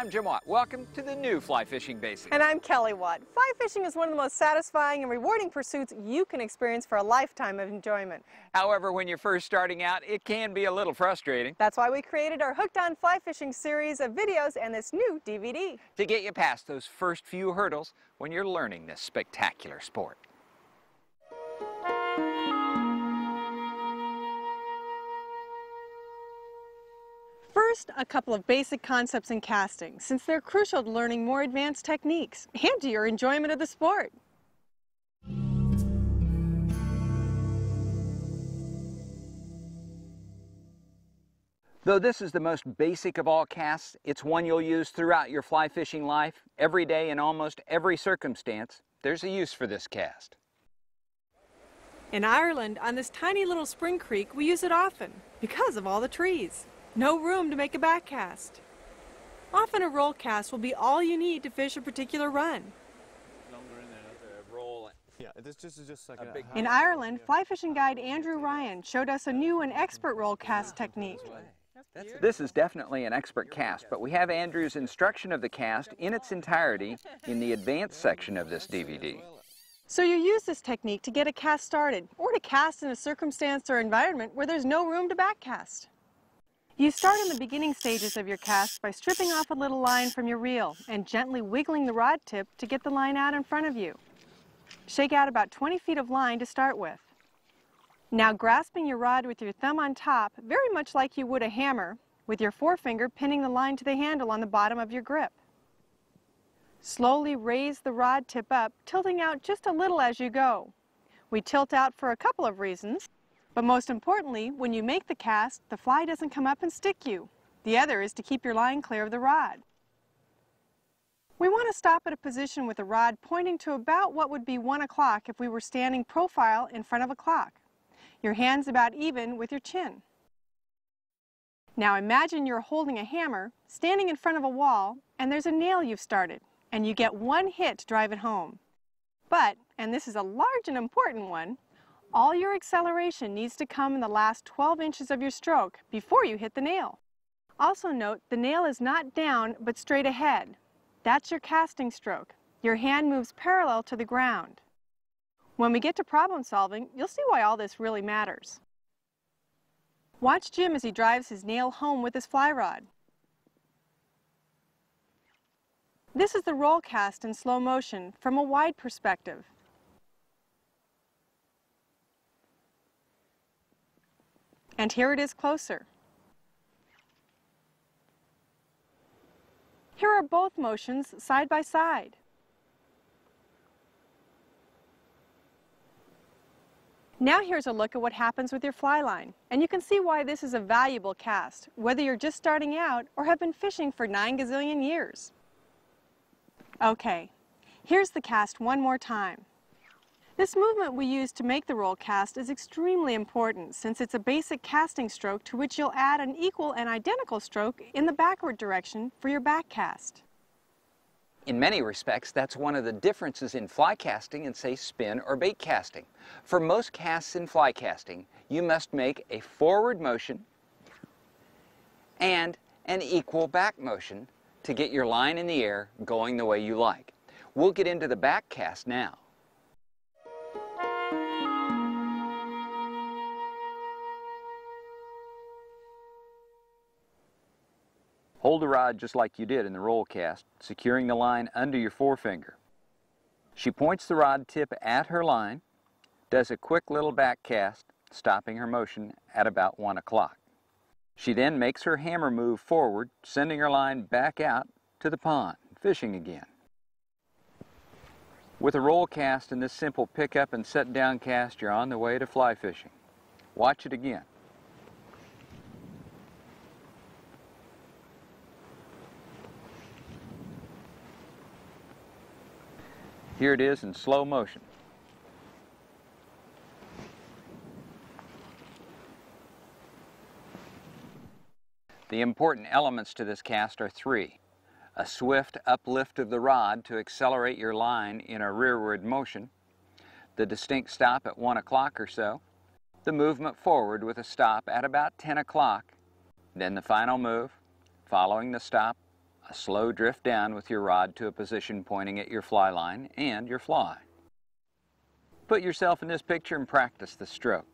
I'm Jim Watt. Welcome to the new Fly Fishing Basics. And I'm Kelly Watt. Fly fishing is one of the most satisfying and rewarding pursuits you can experience for a lifetime of enjoyment. However, when you're first starting out, it can be a little frustrating. That's why we created our Hooked on Fly Fishing series of videos and this new DVD. To get you past those first few hurdles when you're learning this spectacular sport. First, a couple of basic concepts in casting, since they're crucial to learning more advanced techniques and to your enjoyment of the sport. Though this is the most basic of all casts, it's one you'll use throughout your fly fishing life, every day in almost every circumstance. There's a use for this cast. In Ireland, on this tiny little spring creek, we use it often because of all the trees. No room to make a back cast. Often a roll cast will be all you need to fish a particular run. In Ireland, fly fishing guide Andrew Ryan showed us a new and expert roll cast technique. This is definitely an expert cast, but we have Andrew's instruction of the cast in its entirety in the advanced section of this DVD. So you use this technique to get a cast started, or to cast in a circumstance or environment where there's no room to back cast. You start in the beginning stages of your cast by stripping off a little line from your reel and gently wiggling the rod tip to get the line out in front of you. Shake out about 20 feet of line to start with. Now grasping your rod with your thumb on top, very much like you would a hammer, with your forefinger pinning the line to the handle on the bottom of your grip. Slowly raise the rod tip up, tilting out just a little as you go. We tilt out for a couple of reasons. But most importantly, when you make the cast, the fly doesn't come up and stick you. The other is to keep your line clear of the rod. We want to stop at a position with the rod pointing to about what would be 1 o'clock if we were standing profile in front of a clock. Your hands about even with your chin. Now imagine you're holding a hammer, standing in front of a wall, and there's a nail you've started, and you get one hit to drive it home. But, and this is a large and important one, all your acceleration needs to come in the last 12 inches of your stroke before you hit the nail. Also note, the nail is not down but straight ahead. That's your casting stroke. Your hand moves parallel to the ground. When we get to problem solving, you'll see why all this really matters. Watch Jim as he drives his nail home with his fly rod. This is the roll cast in slow motion from a wide perspective. And here it is closer. Here are both motions side by side. Now here's a look at what happens with your fly line, and you can see why this is a valuable cast, whether you're just starting out or have been fishing for 9 gazillion years. Okay, here's the cast one more time. This movement we use to make the roll cast is extremely important since it's a basic casting stroke to which you'll add an equal and identical stroke in the backward direction for your back cast. In many respects, that's one of the differences in fly casting and, say, spin or bait casting. For most casts in fly casting, you must make a forward motion and an equal back motion to get your line in the air going the way you like. We'll get into the back cast now. Hold the rod just like you did in the roll cast, securing the line under your forefinger. She points the rod tip at her line, does a quick little back cast, stopping her motion at about 1 o'clock. She then makes her hammer move forward, sending her line back out to the pond, fishing again. With a roll cast and this simple pick up and set down cast, you're on the way to fly fishing. Watch it again. Here it is in slow motion. The important elements to this cast are 3. A swift uplift of the rod to accelerate your line in a rearward motion, the distinct stop at 1 o'clock or so, the movement forward with a stop at about 10 o'clock, then the final move, following the stop a slow drift down with your rod to a position pointing at your fly line and your fly. Put yourself in this picture and practice the stroke.